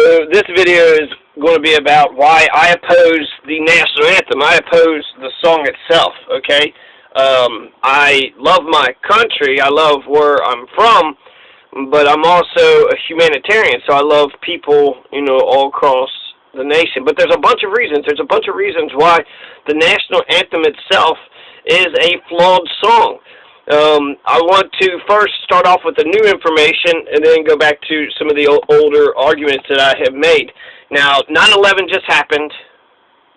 So this video is going to be about why I oppose the national anthem. I oppose the song itself, okay? I love my country. I love where I'm from, but I'm also a humanitarian, so I love people, all across the nation. But there's a bunch of reasons. There's a bunch of reasons why the national anthem itself is a flawed song. I want to first start off with the new information and then go back to some of the older arguments that I have made. Now, 9/11 just happened,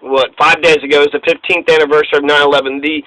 5 days ago. It was the 15th anniversary of 9/11. The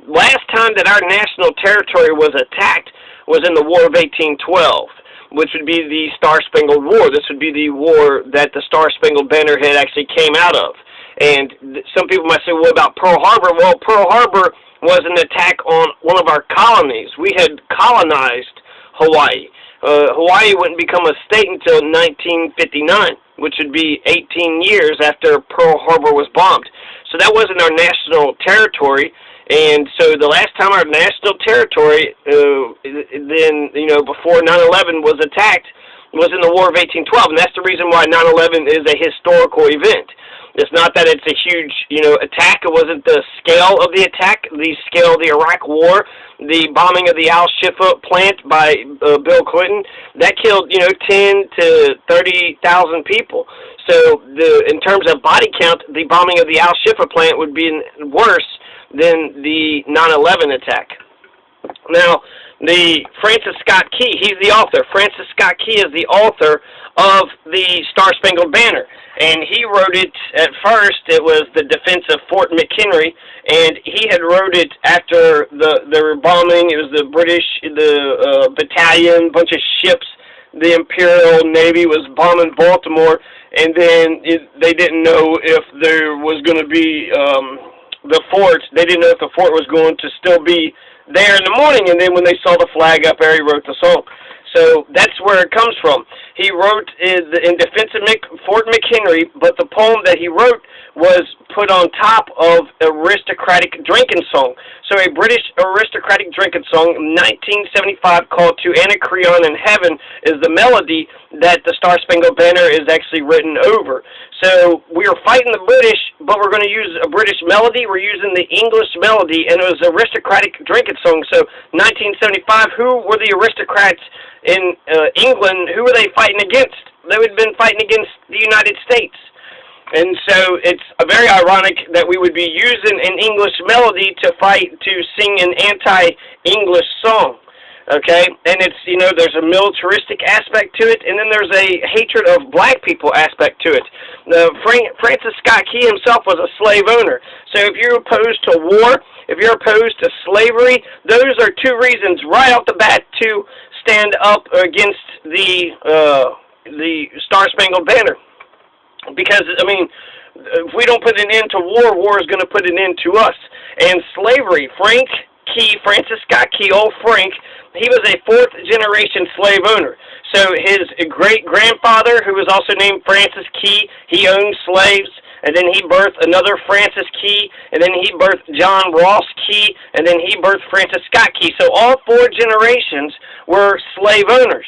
last time that our national territory was attacked was in the War of 1812, which would be the Star-Spangled War. This would be the war that the Star-Spangled Banner had actually came out of. And some people might say, what about Pearl Harbor? Well, Pearl Harbor was an attack on one of our colonies. We had colonized Hawaii. Hawaii wouldn't become a state until 1959, which would be 18 years after Pearl Harbor was bombed. So that wasn't our national territory. And so the last time our national territory, before 9/11 was attacked, was in the War of 1812. And that's the reason why 9/11 is a historical event. It's not that it's a huge, attack. It wasn't the scale of the attack, the scale of the Iraq War, the bombing of the Al-Shifa plant by Bill Clinton. That killed, 10 to 30,000 people. So in terms of body count, the bombing of the Al-Shifa plant would be worse than the 9/11 attack. Now, Francis Scott Key, he's the author. Francis Scott Key is the author of the Star-Spangled Banner. And he wrote it, at first, it was the defense of Fort McHenry, and he had wrote it after the bombing. It was the British, battalion, bunch of ships. The Imperial Navy was bombing Baltimore, and then they didn't know if there was going to be the fort. They didn't know if the fort was going to still be there in the morning, and then when they saw the flag up there, he wrote the song. So that's where it comes from. He wrote in defense of Fort McHenry, but the poem that he wrote was put on top of aristocratic drinking song. So a British aristocratic drinking song, 1975, called To Anacreon in Heaven, is the melody that the Star-Spangled Banner is actually written over. So we are fighting the British, but we're going to use a British melody. We're using the English melody, and it was aristocratic drinking song. So 1975, who were the aristocrats in England? Who were they fighting against? They would have been fighting against the United States. And so it's very ironic that we would be using an English melody to sing an anti-English song. Okay? And it's, there's a militaristic aspect to it, and then there's a hatred of black people aspect to it. Francis Scott Key himself was a slave owner. So if you're opposed to war, if you're opposed to slavery, those are two reasons right off the bat to stand up against the Star-Spangled Banner. Because, if we don't put an end to war, war is going to put an end to us. And slavery, Francis Scott Key, old Frank, he was a fourth-generation slave owner. So his great-grandfather, who was also named Francis Key, he owned slaves. And then he birthed another Francis Key, and then he birthed John Ross Key, and then he birthed Francis Scott Key. So all four generations were slave owners.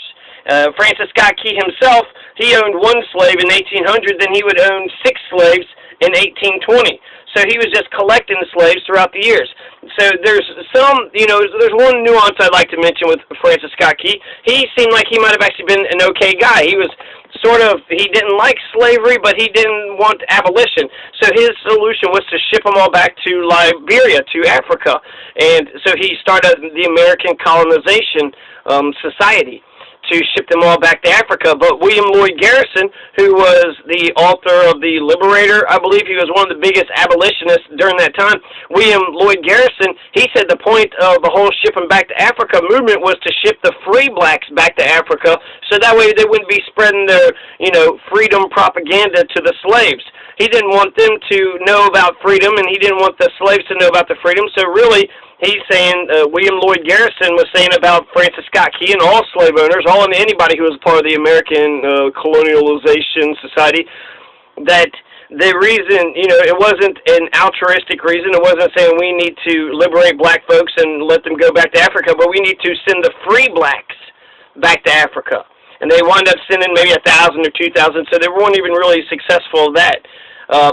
Francis Scott Key himself, he owned one slave in 1800, then he would own 6 slaves in 1820. So he was just collecting the slaves throughout the years. So there's there's one nuance I'd like to mention with Francis Scott Key. He seemed like he might have actually been an okay guy. He was he didn't like slavery, but he didn't want abolition. So his solution was to ship them all back to Liberia, to Africa. And so he started the American Colonization Society to ship them all back to Africa. But William Lloyd Garrison, who was the author of The Liberator, I believe he was one of the biggest abolitionists during that time. William Lloyd Garrison, he said the point of the whole shipping back to Africa movement was to ship the free blacks back to Africa, so that way they wouldn't be spreading their, freedom propaganda to the slaves. He didn't want them to know about freedom, and he didn't want the slaves to know about the freedom. So really, he's saying, William Lloyd Garrison was saying about Francis Scott Key and all slave owners, anybody who was part of the American colonialization society, that the reason, it wasn't an altruistic reason. It wasn't saying we need to liberate black folks and let them go back to Africa, but we need to send the free blacks back to Africa. and they wound up sending maybe 1,000 or 2,000, so they weren't even really successful at that.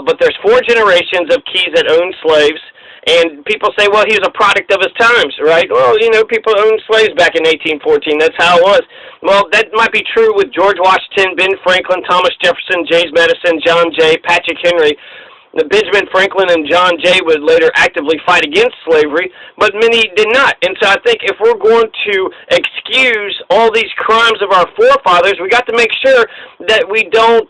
But there's 4 generations of Keys that owned slaves, and people say, well, he was a product of his times, right? Well, you know, people owned slaves back in 1814. That's how it was. Well, that might be true with George Washington, Ben Franklin, Thomas Jefferson, James Madison, John Jay, Patrick Henry. Benjamin Franklin and John Jay would later actively fight against slavery, but many did not. And so I think if we're going to excuse all these crimes of our forefathers, we got to make sure that we don't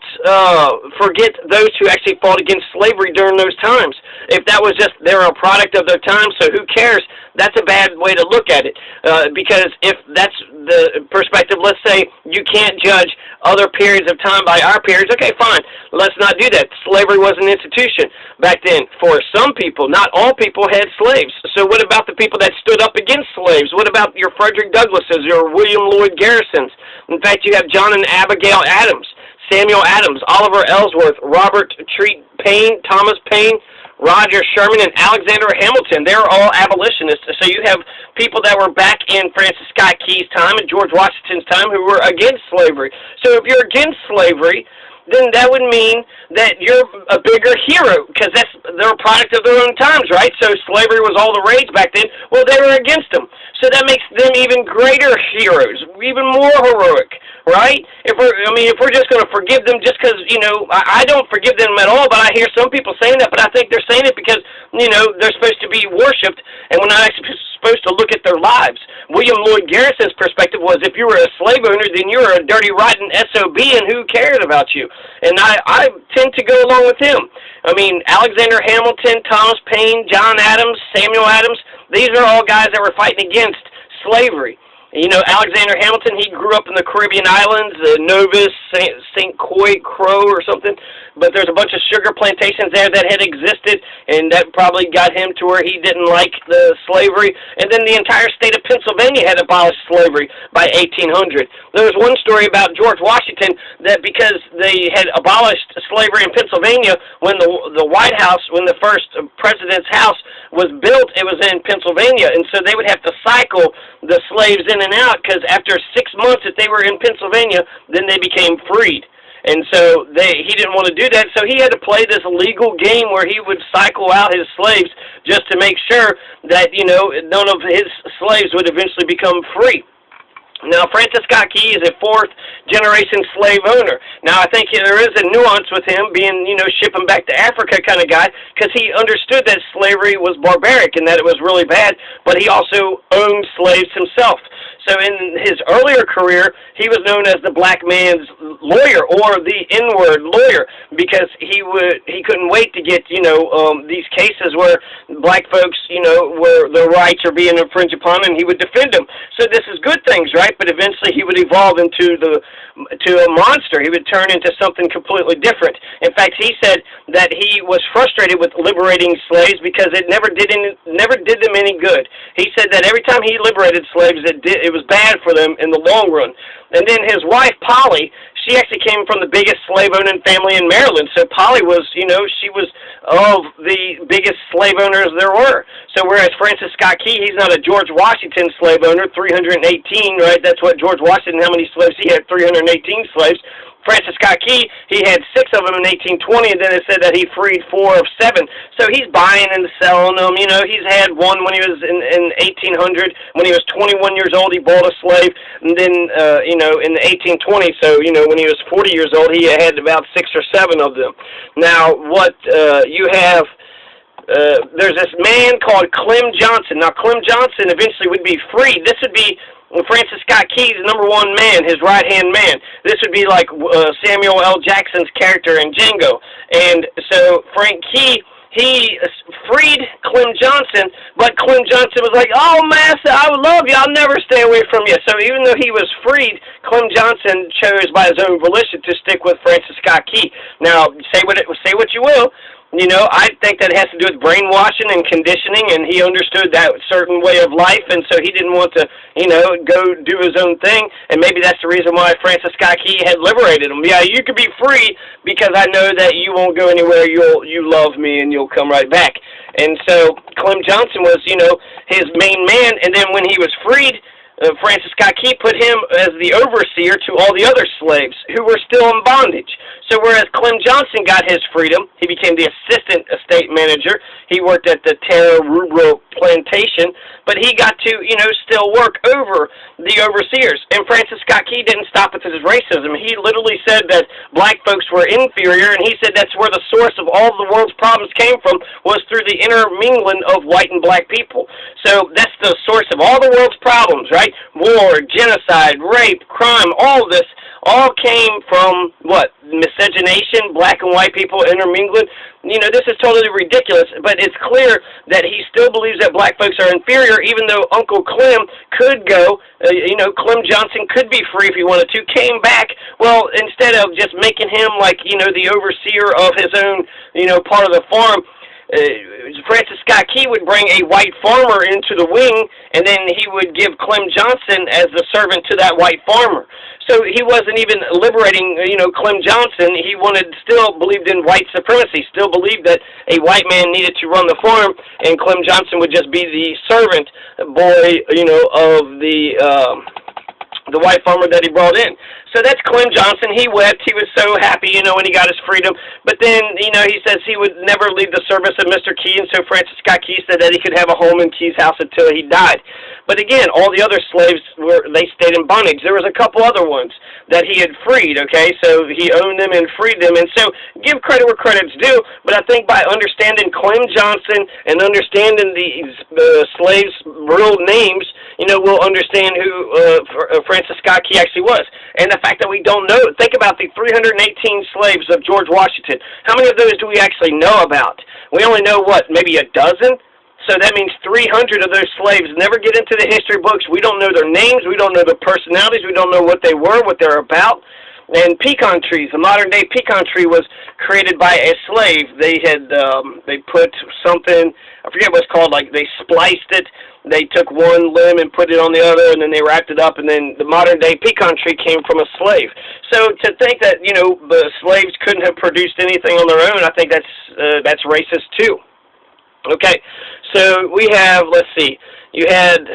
forget those who actually fought against slavery during those times. If that was just they're a product of their time, so who cares? That's a bad way to look at it, because if that's the perspective, let's say you can't judge other periods of time by our periods, okay, fine, let's not do that. Slavery was an institution back then. For some people, not all people had slaves. So what about the people that stood up against slaves? What about your Frederick Douglasses, your William Lloyd Garrisons? In fact, you have John and Abigail Adams, Samuel Adams, Oliver Ellsworth, Robert Treat Paine, Thomas Paine, Roger Sherman, and Alexander Hamilton. They're all abolitionists. So you have people that were back in Francis Scott Key's time and George Washington's time who were against slavery. So if you're against slavery, then that would mean that you're a bigger hero, because they're a product of their own times, right? So slavery was all the rage back then. Well, they were against them. So that makes them even greater heroes, even more heroic, right? If we're just going to forgive them just because, you know, I don't forgive them at all, but I hear some people saying that, but I think they're saying it because, you know, they're supposed to be worshipped, and we're not actually supposed to look at their lives. William Lloyd Garrison's perspective was, if you were a slave owner, then you were a dirty, rotten SOB, and who cared about you? And I tend to go along with him. I mean, Alexander Hamilton, Thomas Paine, John Adams, Samuel Adams, these are all guys that were fighting against slavery. You know, Alexander Hamilton, he grew up in the Caribbean islands, Novus, St. Croix or something, but there's a bunch of sugar plantations there that had existed, and that probably got him to where he didn't like the slavery. And then the entire state of Pennsylvania had abolished slavery by 1800. There was one story about George Washington that because they had abolished slavery in Pennsylvania, when the White House, when the first president's house was built, it was in Pennsylvania, and so they would have to cycle the slaves in and out, because after 6 months that they were in Pennsylvania, then they became freed. And so he didn't want to do that, so he had to play this legal game where he would cycle out his slaves just to make sure that, you know, none of his slaves would eventually become free. Now, Francis Scott Key is a fourth-generation slave owner. Now, I think there is a nuance with him being, you know, shipping back to Africa kind of guy, because he understood that slavery was barbaric and that it was really bad, but he also owned slaves himself. So in his earlier career, he was known as the black man's lawyer, or the N-word lawyer, because he couldn't wait to get, you know, these cases where black folks, you know, where their rights are being infringed upon, and he would defend them. So this is good things, right? But eventually he would evolve into a monster. He would turn into something completely different. In fact, he said that he was frustrated with liberating slaves because it never did them any good. He said that every time he liberated slaves, it was bad for them in the long run. And then his wife, Polly, she actually came from the biggest slave-owning family in Maryland. So Polly was, you know, she was of the biggest slave owners there were. So whereas Francis Scott Key, he's not a George Washington slave owner, 318, right? That's what George Washington, how many slaves? He had 318 slaves. Francis Scott Key, he had 6 of them in 1820, and then it said that he freed 4 of 7. So he's buying and selling them. You know, he's had one when he was in 1800. When he was 21 years old, he bought a slave. And then, you know, in the 1820s, so, you know, when he was 40 years old, he had about 6 or 7 of them. Now, what you have... there's this man called Clem Johnson. Now, Clem Johnson eventually would be freed. This would be Francis Scott Key's #1 man, his right-hand man. This would be like Samuel L. Jackson's character in Django. And so Frank Key, he freed Clem Johnson, but Clem Johnson was like, oh, Master, I would love you. I'll never stay away from you. So even though he was freed, Clem Johnson chose by his own volition to stick with Francis Scott Key. Now, say what you will. You know, I think that has to do with brainwashing and conditioning, and he understood that certain way of life, and so he didn't want to, you know, go do his own thing, and maybe that's the reason why Francis Scott Key had liberated him. Yeah, you could be free because I know that you won't go anywhere, you love me, and you'll come right back. And so Clem Johnson was, you know, his main man, and then when he was freed, Francis Scott Key put him as the overseer to all the other slaves who were still in bondage. So whereas Clem Johnson got his freedom, he became the assistant estate manager. He worked at the Terra Rubro plantation, but he got to, still work over the overseers. And Francis Scott Key didn't stop at his racism. He literally said that black folks were inferior, and he said that's where the source of all the world's problems came from, was through the intermingling of white and black people. So that's the source of all the world's problems, right? War, genocide, rape, crime, all of this all came from what? Miscegenation, black and white people intermingling. This is totally ridiculous, but it's clear that he still believes that black folks are inferior, even though Uncle Clem could go, Clem Johnson could be free if he wanted to, came back. Well, instead of just making him like, the overseer of his own, part of the farm, Francis Scott Key would bring a white farmer into the wing, and then he would give Clem Johnson as the servant to that white farmer. So he wasn't even liberating, Clem Johnson. He still believed in white supremacy, still believed that a white man needed to run the farm, and Clem Johnson would just be the servant boy, of the white farmer that he brought in. So that's Clem Johnson. He wept. He was so happy, when he got his freedom. But then, he says he would never leave the service of Mr. Key, and so Francis Scott Key said that he could have a home in Key's house until he died. But again, all the other slaves, they stayed in bondage. There was a couple other ones that he had freed, okay? So he owned them and freed them. And so give credit where credit's due, but I think by understanding Clem Johnson and understanding the slaves' real names, we'll understand who Francis Scott Key actually was. And the fact that we don't know, think about the 318 slaves of George Washington. How many of those do we actually know about? We only know, maybe a dozen? So that means 300 of those slaves never get into the history books. We don't know their names. We don't know their personalities. We don't know what they were, what they're about. And pecan trees, a modern-day pecan tree was created by a slave. They put something, I forget what it's called, like they spliced it. They took one limb and put it on the other, and then they wrapped it up, and then the modern-day pecan tree came from a slave. So to think that, the slaves couldn't have produced anything on their own, I think that's racist too. Okay, so we have, let's see, you had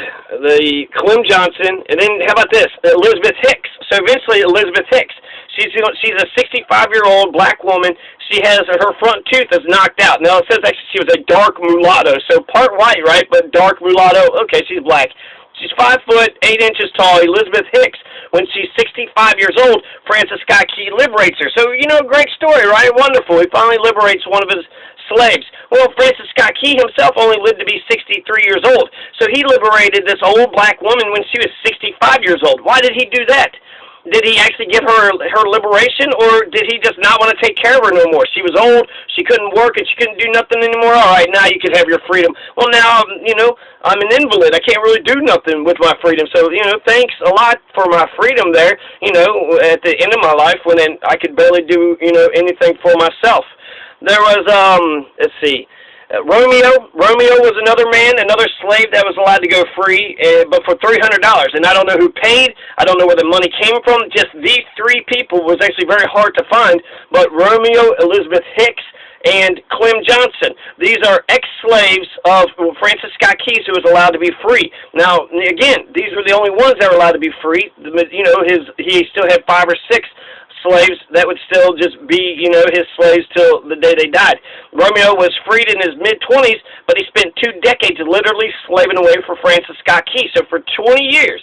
the Clem Johnson, and then how about this, Elizabeth Hicks. So eventually Elizabeth Hicks, she's a 65-year-old black woman. She has her front tooth is knocked out. Now it says actually she was a dark mulatto, so part white, right, but dark mulatto. Okay, she's black. She's 5 foot 8 inches tall. Elizabeth Hicks, when she's 65 years old, Francis Scott Key liberates her. So, great story, right? Wonderful. He finally liberates one of his slaves. Well, Francis Scott Key himself only lived to be 63 years old. So he liberated this old black woman when she was 65 years old. Why did he do that? Did he actually give her liberation, or did he just not want to take care of her no more? She was old, she couldn't work, and she couldn't do nothing anymore. All right, now you can have your freedom. Well, now, I'm an invalid. I can't really do nothing with my freedom. So, thanks a lot for my freedom there, at the end of my life when I could barely do, anything for myself. There was, let's see, Romeo was another man, another slave that was allowed to go free, but for $300. And I don't know who paid. I don't know where the money came from. Just these three people was actually very hard to find. But Romeo, Elizabeth Hicks, and Clem Johnson. These are ex-slaves of Francis Scott Key, who was allowed to be free. Now, again, these were the only ones that were allowed to be free. He still had 5 or 6 slaves that would still just be, his slaves till the day they died. Romeo was freed in his mid-20s, but he spent 2 decades literally slaving away for Francis Scott Key. So for 20 years,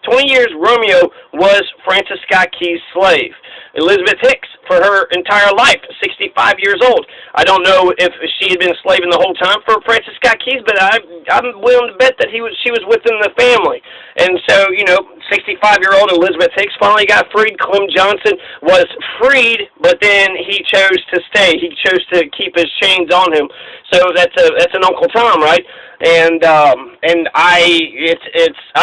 Romeo was Francis Scott Key's slave. Elizabeth Hicks, for her entire life, 65 years old. I don't know if she had been slaving the whole time for Francis Scott Key, but I'm willing to bet that she was within the family. And so, 65-year-old Elizabeth Hicks finally got freed. Clem Johnson was freed, but then he chose to stay. He chose to keep his chains on him. So that's an Uncle Tom, right? And I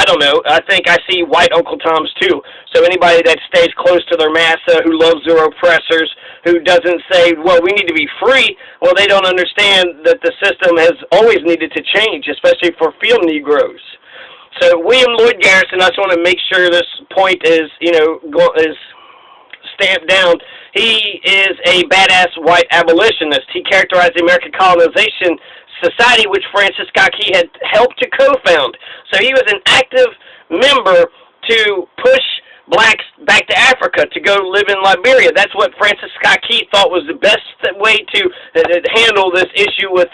don't know. I think I see white Uncle Toms too. So anybody that stays close to their massa, who loves their oppressors, who doesn't say, well, we need to be free, well, they don't understand that the system has always needed to change, especially for field Negroes. So William Lloyd Garrison, I just want to make sure this point is, is stamped down. He is a badass white abolitionist. He characterized the American colonization society, which Francis Scott Key had helped to co-found. So he was an active member to push blacks back to Africa to go live in Liberia. That's what Francis Scott Key thought was the best way to handle this issue with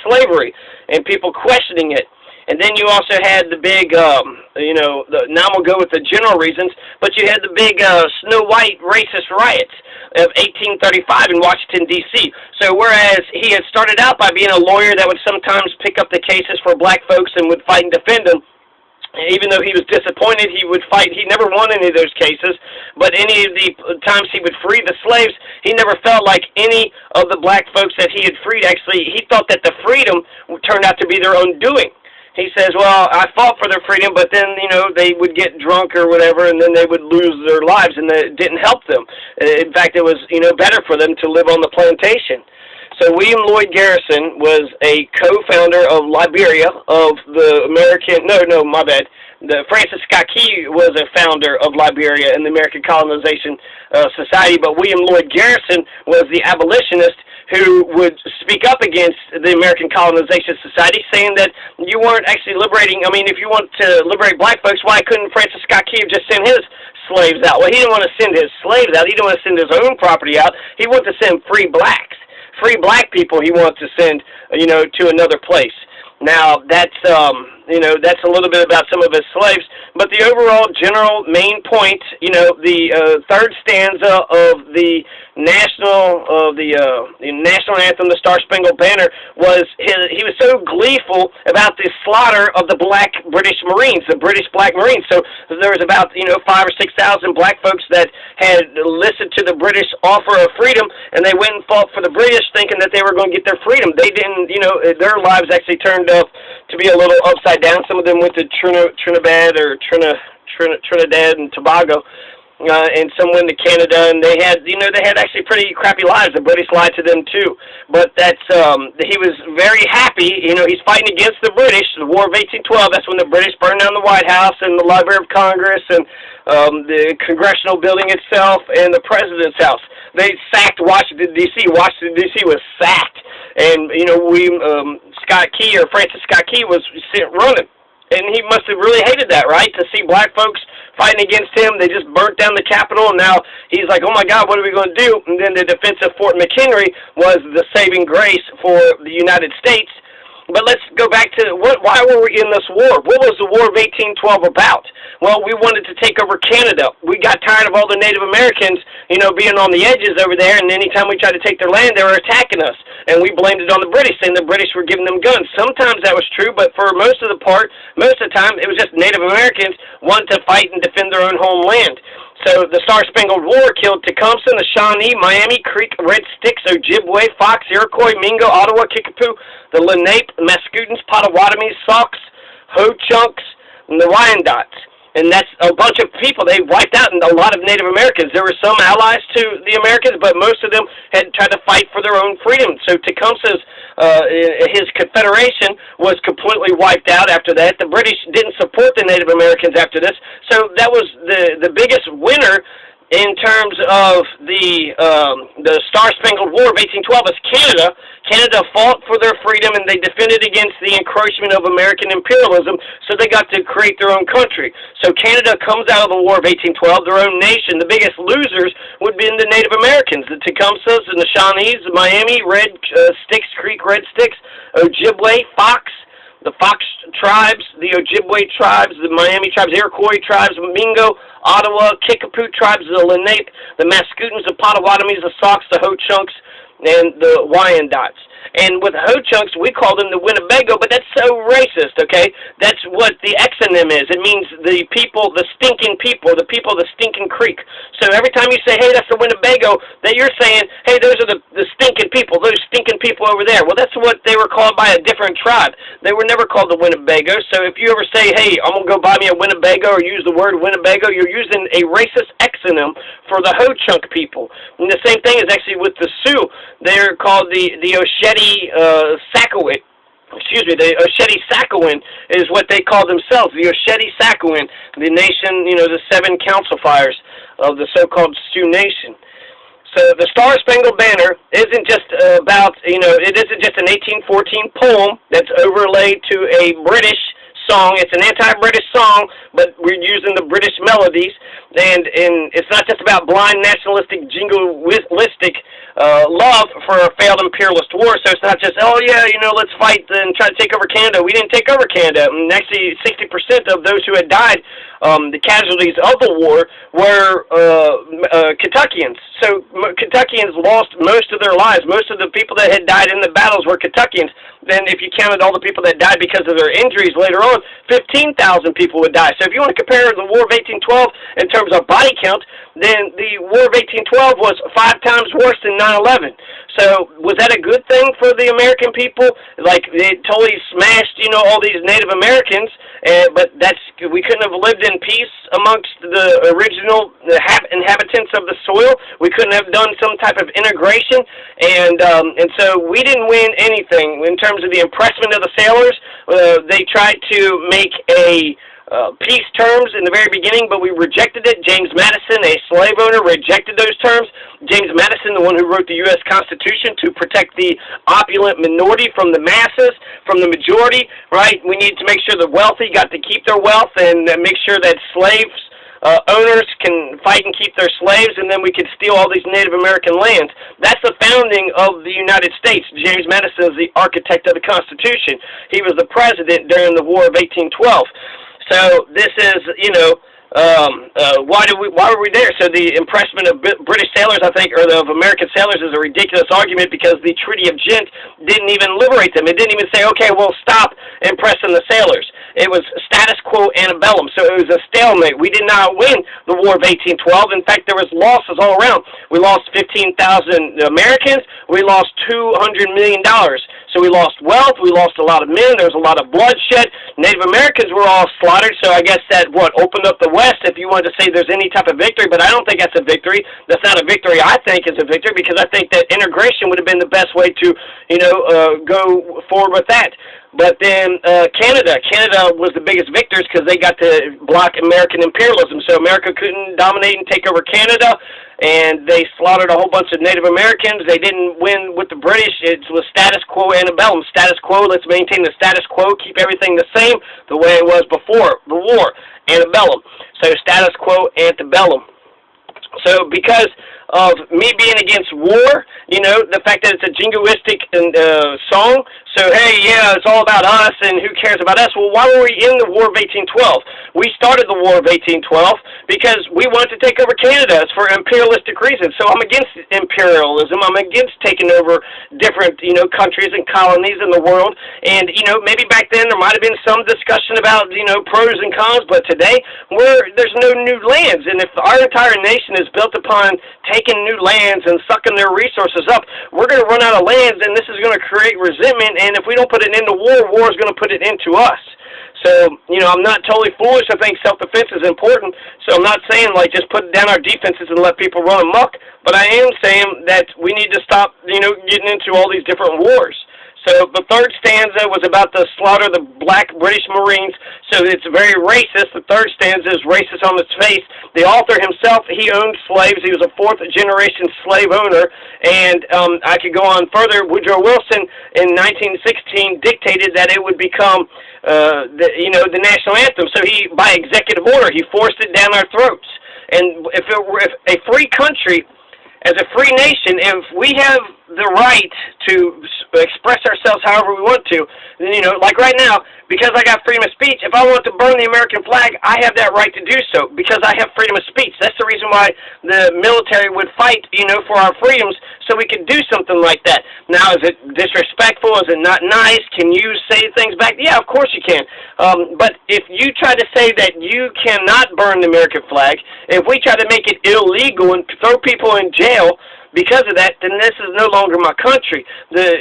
slavery and people questioning it. And then you also had the big, now I'm going to go with the general reasons, but you had the big Snow White racist riots of 1835 in Washington, D.C. So whereas he had started out by being a lawyer that would sometimes pick up the cases for black folks and would fight and defend them, even though he was disappointed, he would fight. He never won any of those cases, but any of the times he would free the slaves, he never felt like any of the black folks that he had freed, actually, he thought that the freedom turned out to be their own doing. He says, well, I fought for their freedom, but then, they would get drunk or whatever, and then they would lose their lives, and it didn't help them. In fact, it was, better for them to live on the plantation. So William Lloyd Garrison was a co-founder of Liberia, of the American, the Francis Scott Key was a founder of Liberia and the American Colonization Society, but William Lloyd Garrison was the abolitionist who would speak up against the American Colonization Society, saying that you weren't actually liberating. I mean, if you want to liberate black folks, why couldn't Francis Scott Key have just sent his slaves out? Well, he didn't want to send his slaves out. He didn't want to send his own property out. He wanted to send free blacks. Free black people he wanted to send, to another place. Now, that's a little bit about some of his slaves, but the overall general main point, the third stanza of the national anthem, the Star Spangled Banner, was he was so gleeful about the slaughter of the black British Marines, the British black Marines. So there was about 5,000 or 6,000 black folks that had listened to the British offer of freedom, and they went and fought for the British, thinking that they were going to get their freedom. They didn't. Their lives actually turned up to be a little upside down. Some of them went to Trinidad and Tobago, and some went to Canada, and they had actually pretty crappy lives. The British lied to them too. But that's he was very happy. He's fighting against the British. The War of 1812. That's when the British burned down the White House and the Library of Congress and the Congressional Building itself and the President's House. They sacked Washington D.C. Washington D.C. was sacked, and Francis Scott Key was running. And he must have really hated that, right? To see black folks fighting against him. They just burnt down the Capitol, and now he's like, oh, my God, what are we going to do? And then the defense of Fort McHenry was the saving grace for the United States. But let's go back to why were we in this war? What was the War of 1812 about? Well, we wanted to take over Canada. We got tired of all the Native Americans, being on the edges over there, and anytime we tried to take their land, they were attacking us. And we blamed it on the British, saying the British were giving them guns. Sometimes that was true, but for most of the time, it was just Native Americans wanting to fight and defend their own homeland. So the Star-Spangled War killed Tecumseh, the Shawnee, Miami, Creek, Red Sticks, Ojibwe, Fox, Iroquois, Mingo, Ottawa, Kickapoo, the Lenape, Mascoutins, Potawatomis, Sauk, Ho-Chunks, and the Wyandots. And that's a bunch of people. They wiped out a lot of Native Americans. There were some allies to the Americans, but most of them had tried to fight for their own freedom. So Tecumseh's, his confederation was completely wiped out after that. The British didn't support the Native Americans after this. So that was the biggest winner in terms of the Star-Spangled War of 1812 is Canada. Canada fought for their freedom, and they defended against the encroachment of American imperialism, so they got to create their own country. So Canada comes out of the War of 1812, their own nation. The biggest losers would be the Native Americans, the Tecumsehs and the Shawnees, the Miami, Red Sticks Creek, Red Sticks, Ojibwe, Fox, the Fox tribes, the Ojibwe tribes, the Miami tribes, Iroquois tribes, Mingo, Ottawa, Kickapoo tribes, the Lenape, the Mascoutins, the Potawatomis, the Sauk, the Ho-Chunks, and the Wyandots. And with Ho-Chunks, we call them the Winnebago, but that's so racist, okay? That's what the exonym is. It means the people, the stinking people, the stinking creek. So every time you say, hey, that's the Winnebago, that you're saying, hey, those are the stinking people, those stinking people over there. Well, that's what they were called by a different tribe. They were never called the Winnebago. So if you ever say, hey, I'm going to go buy me a Winnebago or use the word Winnebago, you're using a racist exonym for the Ho-Chunk people. And the same thing is actually with the Sioux. They're called the Osheti Sakowin. The Osheti-Sakowin is what they call themselves, the Osheti-Sakowin, the nation, the 7 council fires of the so-called Sioux Nation. So the Star-Spangled Banner isn't just about, it isn't just an 1814 poem that's overlaid to a British song. It's an anti-British song, but we're using the British melodies, and it's not just about blind nationalistic, jingoistic love for a failed imperialist war. So it's not just, oh yeah, let's fight and try to take over Canada. We didn't take over Canada. And actually, 60% of those who had died, the casualties of the war, were Kentuckians. So Kentuckians lost most of their lives. Most of the people that had died in the battles were Kentuckians. Then if you counted all the people that died because of their injuries later on, 15,000 people would die. So if you want to compare the War of 1812 in terms of body count, then the War of 1812 was 5 times worse than 9/11. So was that a good thing for the American people? Like, it totally smashed, all these Native Americans, but we couldn't have lived in peace amongst the original inhabitants of the soil. We couldn't have done some type of integration, and so we didn't win anything in terms of the impressment of the sailors. They tried to make peace terms in the very beginning, but we rejected it. James Madison, a slave owner, rejected those terms. James Madison, the one who wrote the U.S. Constitution to protect the opulent minority from the masses, from the majority, right? We needed to make sure the wealthy got to keep their wealth and make sure that slaves owners can fight and keep their slaves, and then we could steal all these Native American lands. That's the founding of the United States. James Madison is the architect of the Constitution. He was the president during the War of 1812. So this is, why were we there? So the impressment of British sailors, I think, or of American sailors, is a ridiculous argument because the Treaty of Ghent didn't even liberate them. It didn't even say, okay, we'll stop impressing the sailors. It was status quo antebellum, so it was a stalemate. We did not win the War of 1812. In fact, there was losses all around. We lost 15,000 Americans. We lost $200 million. So we lost wealth. We lost a lot of men. There was a lot of bloodshed. Native Americans were all slaughtered, so I guess that, opened up the West if you wanted to say there's any type of victory, but I don't think that's a victory. That's not a victory I think is a victory, because I think that integration would have been the best way to, go forward with that. But then Canada was the biggest victors because they got to block American imperialism. So America couldn't dominate and take over Canada, and they slaughtered a whole bunch of Native Americans. They didn't win with the British. It was status quo antebellum. Status quo, let's maintain the status quo, keep everything the same the way it was before the war. Antebellum. So status quo antebellum. So because of me being against war, the fact that it's a jingoistic song, so hey, yeah, it's all about us and who cares about us. Well, why were we in the War of 1812? We started the War of 1812 because we wanted to take over Canada for imperialistic reasons. So I'm against imperialism. I'm against taking over different, countries and colonies in the world. And, maybe back then there might have been some discussion about, pros and cons, but today there's no new lands. And if our entire nation is built upon taking new lands and sucking their resources up, we're going to run out of lands, and this is going to create resentment, and if we don't put it into war is going to put it into us. So, I'm not totally foolish. I think self-defense is important, so I'm not saying, just put down our defenses and let people run amok, but I am saying that we need to stop, getting into all these different wars. So the third stanza was about the slaughter of the black British Marines, so it's very racist. The third stanza is racist on its face. The author himself, he owned slaves. He was a fourth-generation slave owner, and I could go on further. Woodrow Wilson in 1916 dictated that it would become the national anthem. So he, by executive order, he forced it down our throats. And if a free country, as a free nation, if we have the right to express ourselves however we want to, like right now, because I got freedom of speech, if I want to burn the American flag, I have that right to do so because I have freedom of speech. That's the reason why the military would fight, for our freedoms, so we could do something like that. Now, is it disrespectful? Is it not nice? Can you say things back? Yeah, of course you can. But if you try to say that you cannot burn the American flag, if we try to make it illegal and throw people in jail because of that, then this is no longer my country. Then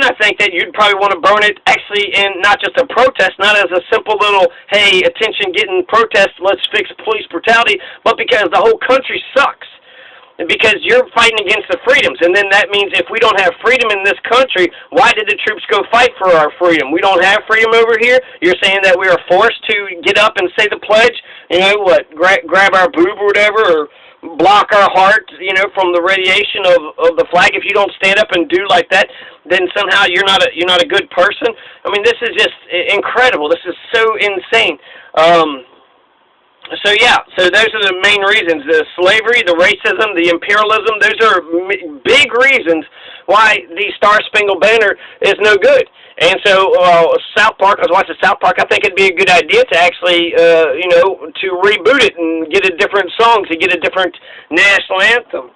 I think that you'd probably want to burn it actually in not just a protest, not as a simple little, hey, attention getting protest, let's fix police brutality, but because the whole country sucks. Because you're fighting against the freedoms, and then that means if we don't have freedom in this country, why did the troops go fight for our freedom? We don't have freedom over here? You're saying that we are forced to get up and say the pledge, grab our boob or whatever, or block our heart, from the radiation of the flag. If you don't stand up and do like that, then somehow you're not a good person. I mean, this is just incredible. This is so insane. So those are the main reasons: the slavery, the racism, the imperialism. Those are big reasons why the Star-Spangled Banner is no good. And so South Park, I was watching South Park. I think it'd be a good idea to actually, to reboot it and get a different song, to get a different national anthem.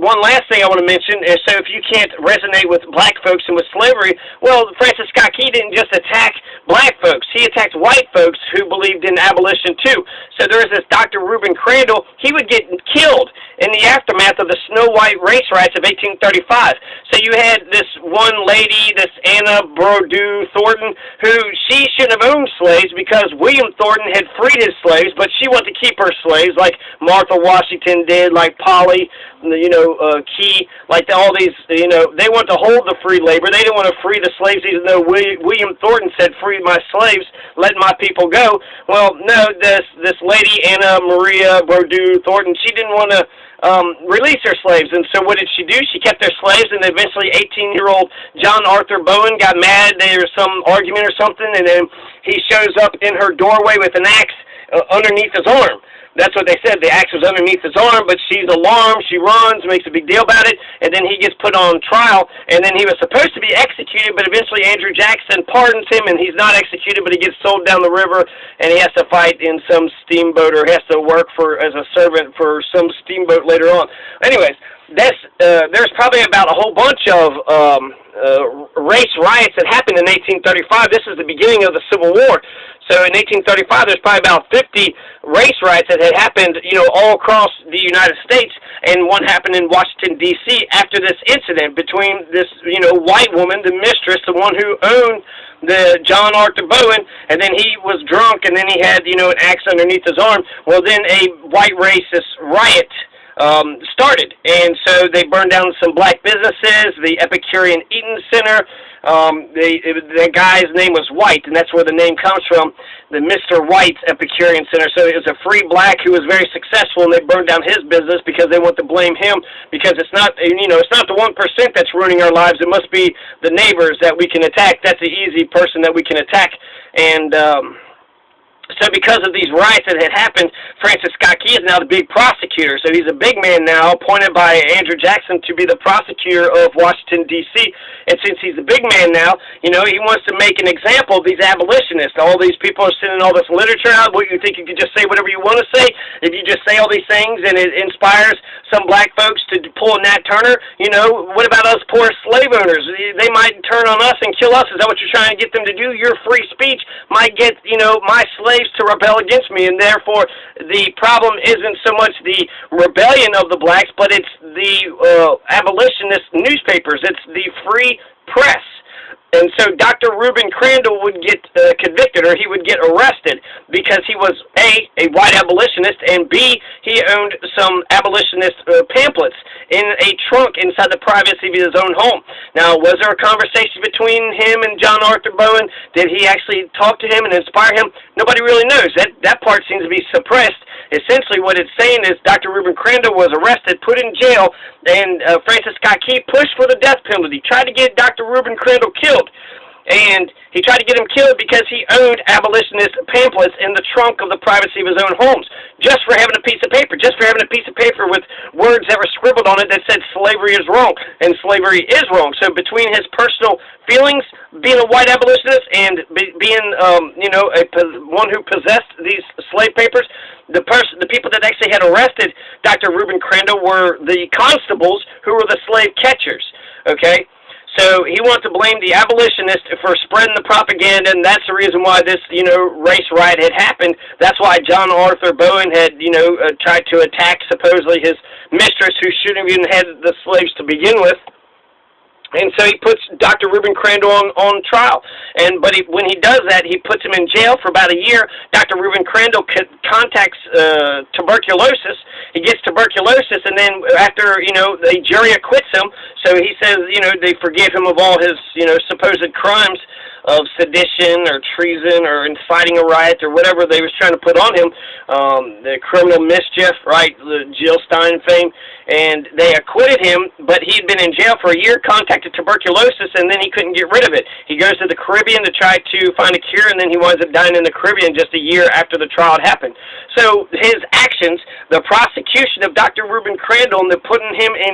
One last thing I want to mention is, so if you can't resonate with black folks and with slavery, well, Francis Scott Key didn't just attack black folks. He attacked white folks who believed in abolition, too. So there was this Dr. Reuben Crandall. He would get killed in the aftermath of the Snow White race riots of 1835. So you had this one lady, this Anna Brodew Thornton, who she shouldn't have owned slaves because William Thornton had freed his slaves, but she wanted to keep her slaves like Martha Washington did, like Polly, Key, like all these, they want to hold the free labor. They didn't want to free the slaves, even though William Thornton said, "Free my slaves, let my people go." Well, no, this lady, Anna Maria Brodew Thornton, she didn't want to release her slaves. And so what did she do? She kept her slaves, and eventually 18-year-old John Arthur Bowen got mad. There was some argument or something, and then he shows up in her doorway with an axe underneath his arm. That's what they said. The axe was underneath his arm, but she's alarmed. She runs, makes a big deal about it, and then he gets put on trial, and then he was supposed to be executed, but eventually Andrew Jackson pardons him, and he's not executed, but he gets sold down the river, and he has to fight in some steamboat, or has to work as a servant for some steamboat later on. Anyways, there's probably about a whole bunch of race riots that happened in 1835. This is the beginning of the Civil War. So in 1835, there's probably about 50 race riots that had happened, all across the United States, and one happened in Washington, D.C. after this incident between this, white woman, the mistress, the one who owned the John Arthur Bowen, and then he was drunk, and then he had, an axe underneath his arm. Well, then a white racist riot started, and so they burned down some black businesses, the Epicurean Eaton Center. The guy's name was White, and that's where the name comes from, the Mr. White's Epicurean Center. So it was a free black who was very successful, and they burned down his business because they want to blame him, because it's not, it's not the 1% that's ruining our lives. It must be the neighbors that we can attack. That's the easy person that we can attack. And so because of these riots that had happened, Francis Scott Key is now the big prosecutor. So he's a big man now, appointed by Andrew Jackson to be the prosecutor of Washington, D.C. And since he's a big man now, he wants to make an example of these abolitionists. All these people are sending all this literature out. What, you think you can just say whatever you want to say? If you just say all these things and it inspires some black folks to pull a Nat Turner, what about us poor slave owners? They might turn on us and kill us. Is that what you're trying to get them to do? Your free speech might get, my slaves to rebel against me, and therefore the problem isn't so much the rebellion of the blacks, but it's the abolitionist newspapers. It's the free press. And so Dr. Reuben Crandall would get convicted, or he would get arrested, because he was, A, white abolitionist, and B, he owned some abolitionist pamphlets in a trunk inside the privacy of his own home. Now, was there a conversation between him and John Arthur Bowen? Did he actually talk to him and inspire him? Nobody really knows. That part seems to be suppressed. Essentially, what it's saying is Dr. Reuben Crandall was arrested, put in jail, and Francis Scott Key pushed for the death penalty, tried to get Dr. Reuben Crandall killed. And he tried to get him killed because he owned abolitionist pamphlets in the trunk of the privacy of his own homes, just for having a piece of paper, with words that were scribbled on it that said slavery is wrong, and slavery is wrong. So between his personal feelings, being a white abolitionist, and being, one who possessed these slave papers, the people that actually had arrested Dr. Reuben Crandall were the constables who were the slave catchers, okay? So he wanted to blame the abolitionists for spreading the propaganda, and that's the reason why this, race riot had happened. That's why John Arthur Bowen had, tried to attack supposedly his mistress, who shouldn't have even had the slaves to begin with. And so he puts Dr. Reuben Crandall on trial. But when he does that, he puts him in jail for about a year. Dr. Reuben Crandall contacts tuberculosis. He gets tuberculosis, and then after, the jury acquits him, so he says, they forgive him of all his, supposed crimes. sedition or treason or inciting a riot or whatever they was trying to put on him, the criminal mischief, right, the Jill Stein fame, and they acquitted him, but he'd been in jail for a year, contacted tuberculosis, and then he couldn't get rid of it. He goes to the Caribbean to try to find a cure, and then he winds up dying in the Caribbean just a year after the trial had happened. So his actions, the prosecution of Dr. Reuben Crandall, and putting him in